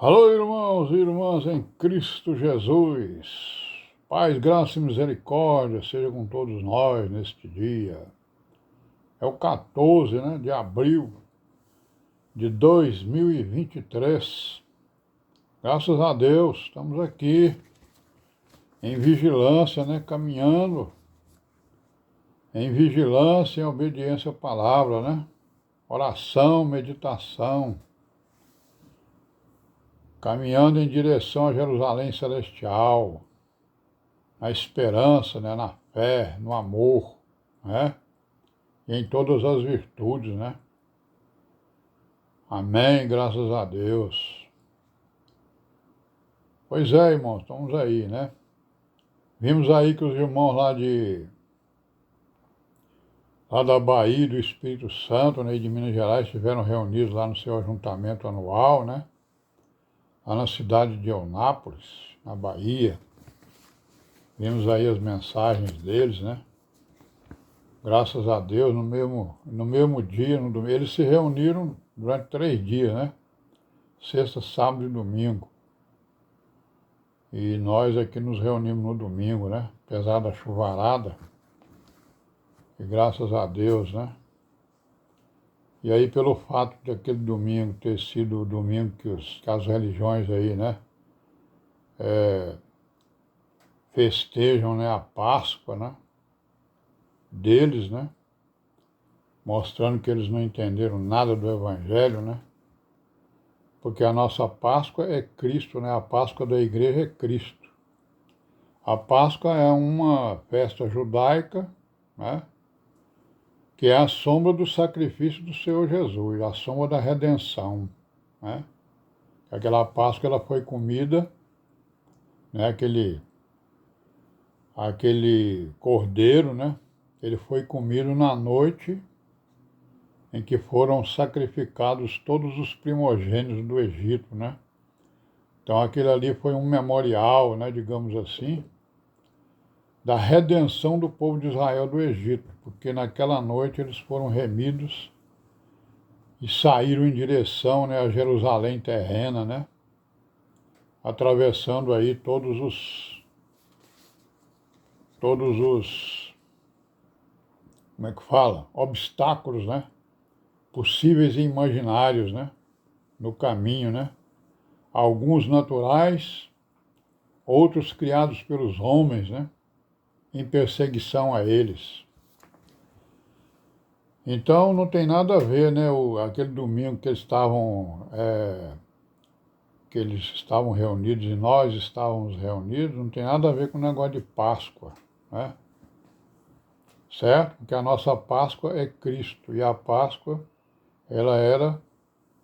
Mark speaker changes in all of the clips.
Speaker 1: Alô, irmãos e irmãs em Cristo Jesus. Paz, graça e misericórdia seja com todos nós neste dia. É o 14, de abril de 2023. Graças a Deus, estamos aqui em vigilância, caminhando em vigilância, em obediência à palavra, Oração, meditação, caminhando em direção a Jerusalém Celestial, na esperança, na fé, no amor, E em todas as virtudes. Amém, graças a Deus. Pois é, irmãos, estamos aí. Vimos aí que os irmãos lá da Bahia, do Espírito Santo, e de Minas Gerais, estiveram reunidos lá no seu ajuntamento anual, lá na cidade de Eunápolis, na Bahia. Vimos aí as mensagens deles. Graças a Deus, no mesmo dia, no domingo, eles se reuniram durante 3 dias, Sexta, sábado e domingo. E nós aqui nos reunimos no domingo, Apesar da chuvarada. E graças a Deus. E aí, pelo fato de aquele domingo ter sido o domingo que as religiões aí, festejam, a Páscoa, deles, Mostrando que eles não entenderam nada do Evangelho, Porque a nossa Páscoa é Cristo, A Páscoa da igreja é Cristo. A Páscoa é uma festa judaica, Que é a sombra do sacrifício do Senhor Jesus, a sombra da redenção, Aquela Páscoa ela foi comida, aquele cordeiro, Ele foi comido na noite em que foram sacrificados todos os primogênitos do Egito, Então aquele ali foi um memorial, digamos assim, da redenção do povo de Israel do Egito, porque naquela noite eles foram remidos e saíram em direção, a Jerusalém terrena, Atravessando aí todos os, como é que fala? Obstáculos, Possíveis e imaginários, No caminho, Alguns naturais, outros criados pelos homens, Em perseguição a eles. Então não tem nada a ver, aquele domingo que eles estavam reunidos e nós estávamos reunidos, não tem nada a ver com o negócio de Páscoa, Certo? Porque a nossa Páscoa é Cristo, e a Páscoa, ela era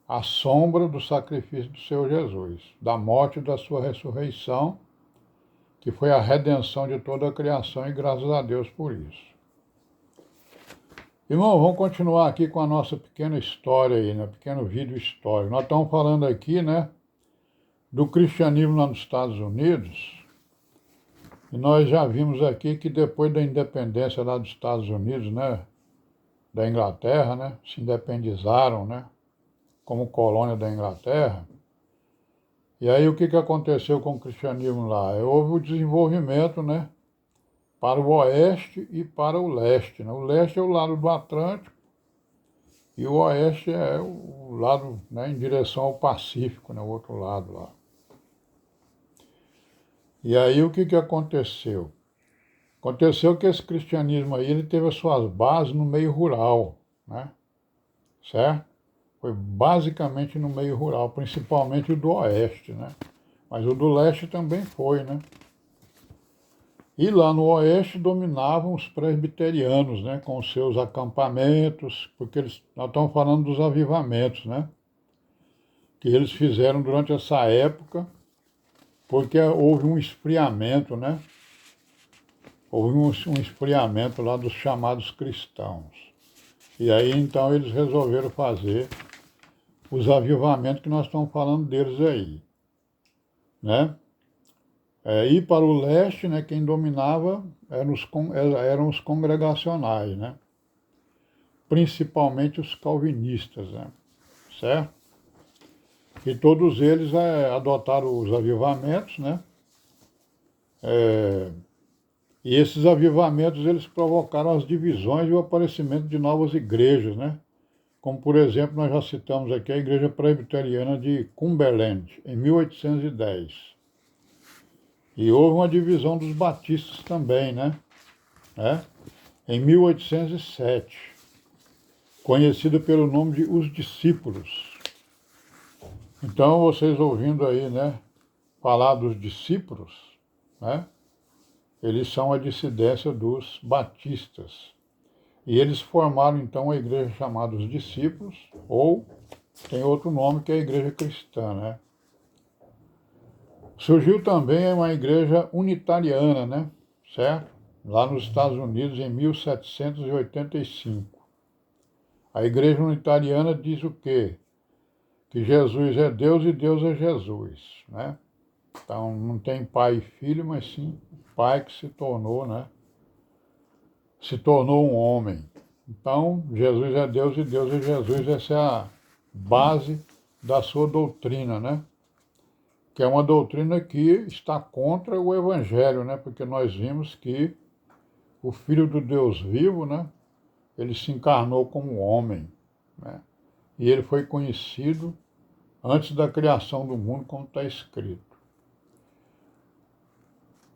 Speaker 1: a sombra do sacrifício do Senhor Jesus, da morte e da sua ressurreição, que foi a redenção de toda a criação, e graças a Deus por isso. Irmão, vamos continuar aqui com a nossa pequena história aí, pequeno vídeo histórico. Nós estamos falando aqui, do cristianismo lá nos Estados Unidos, e nós já vimos aqui que depois da independência lá dos Estados Unidos, da Inglaterra, se independizaram, como colônia da Inglaterra. E aí o que aconteceu com o cristianismo lá? Houve o desenvolvimento, para o oeste e para o leste. O leste é o lado do Atlântico e o oeste é o lado, em direção ao Pacífico, o outro lado lá. E aí o que aconteceu? Aconteceu que esse cristianismo aí, ele teve as suas bases no meio rural, Certo? Foi basicamente no meio rural, principalmente o do oeste, Mas o do leste também foi, E lá no oeste dominavam os presbiterianos, com os seus acampamentos, porque nós estamos falando dos avivamentos, Que eles fizeram durante essa época, porque houve um esfriamento, Houve um esfriamento lá dos chamados cristãos. E aí então eles resolveram fazer os avivamentos que nós estamos falando deles aí, E para o leste, quem dominava eram os congregacionais, Principalmente os calvinistas, certo? E todos eles adotaram os avivamentos, né? E esses avivamentos eles provocaram as divisões e o aparecimento de novas igrejas, né? Como, por exemplo, nós já citamos aqui a Igreja Presbiteriana de Cumberland, em 1810. E houve uma divisão dos batistas também, né? Em 1807, conhecida pelo nome de Os Discípulos. Então, vocês ouvindo aí, né, falar dos discípulos, né? Eles são a dissidência dos batistas. E eles formaram, então, a igreja chamada Os Discípulos, ou tem outro nome que é a Igreja Cristã, né? Surgiu também uma igreja unitariana, né? Certo? Lá nos Estados Unidos, em 1785. A igreja unitariana diz o quê? Que Jesus é Deus e Deus é Jesus, né? Então, não tem pai e filho, mas sim pai que se tornou, né? Se tornou um homem. Então, Jesus é Deus e Deus é Jesus. Essa é a base da sua doutrina, né? Que é uma doutrina que está contra o Evangelho, né? Porque nós vimos que o Filho do Deus vivo, né? Ele se encarnou como homem, né? E ele foi conhecido antes da criação do mundo, como está escrito.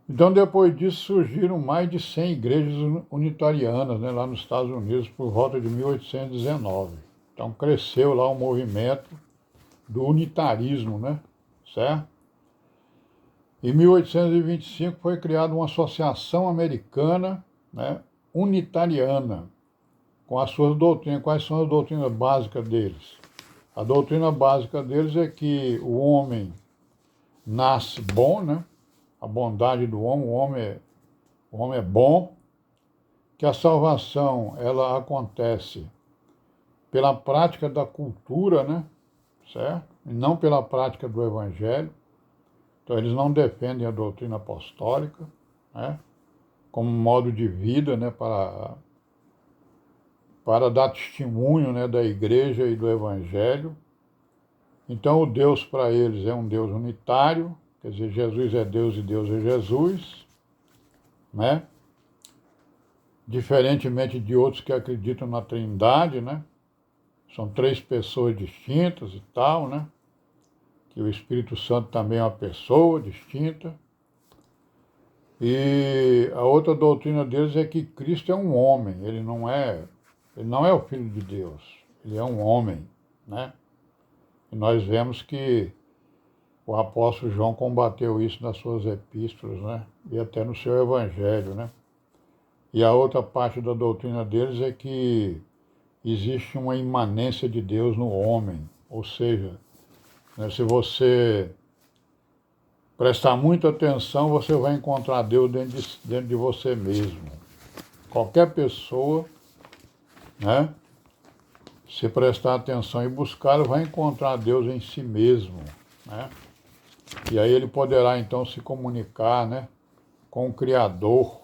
Speaker 1: Então, depois disso, surgiram mais de 100 igrejas unitarianas, né, lá nos Estados Unidos, por volta de 1819. Então, cresceu lá o movimento do unitarismo, né, certo? Em 1825 foi criada uma associação americana, né, unitariana, com as suas doutrinas. Quais são as doutrinas básicas deles? A doutrina básica deles é que o homem nasce bom, né? A bondade do homem, o homem é bom, que a salvação ela acontece pela prática da cultura, né? Certo? E não pela prática do evangelho. Então eles não defendem a doutrina apostólica, né? Como modo de vida, né? Para dar testemunho, né? Da igreja e do evangelho. Então o Deus para eles é um Deus unitário, quer dizer, Jesus é Deus e Deus é Jesus, né? Diferentemente de outros que acreditam na Trindade, né? São 3 pessoas distintas e tal, né? Que o Espírito Santo também é uma pessoa distinta. E a outra doutrina deles é que Cristo é um homem, ele não é o Filho de Deus, ele é um homem, né? E nós vemos que o apóstolo João combateu isso nas suas epístolas, né? E até no seu evangelho, né? E a outra parte da doutrina deles é que existe uma imanência de Deus no homem, ou seja, né, se você prestar muita atenção, você vai encontrar Deus dentro de você mesmo. Qualquer pessoa, né, se prestar atenção e buscar, vai encontrar Deus em si mesmo, né? E aí ele poderá então se comunicar, né, com o Criador,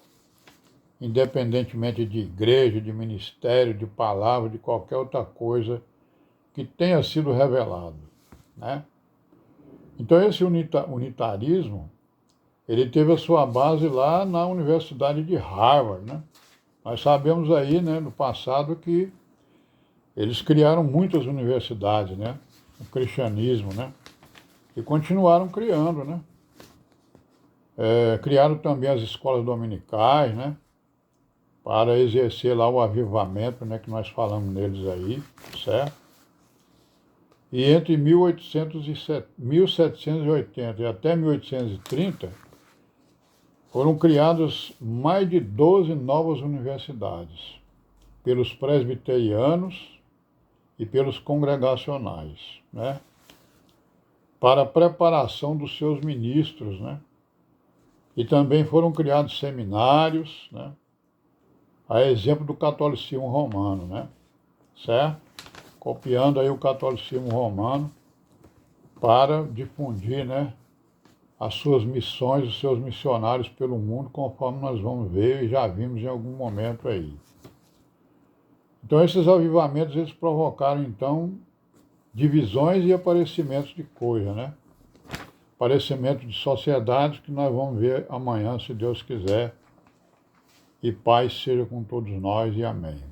Speaker 1: independentemente de igreja, de ministério, de palavra, de qualquer outra coisa que tenha sido revelado, né? Então esse unitarismo, ele teve a sua base lá na Universidade de Harvard, né? Nós sabemos aí, né, no passado que eles criaram muitas universidades, né? O cristianismo, né? E continuaram criando, né? Criaram também as escolas dominicais, né? Para exercer lá o avivamento, né? Que nós falamos neles aí, certo? E entre 1780 e até 1830, foram criadas mais de 12 novas universidades, pelos presbiterianos e pelos congregacionais, né? Para a preparação dos seus ministros, né? E também foram criados seminários, né? A exemplo do catolicismo romano, né? Certo? Copiando aí o catolicismo romano para difundir, né, as suas missões, os seus missionários pelo mundo, conforme nós vamos ver e já vimos em algum momento aí. Então esses avivamentos, eles provocaram então divisões e aparecimentos de coisas, né? Aparecimento de sociedades que nós vamos ver amanhã, se Deus quiser. E paz seja com todos nós e amém.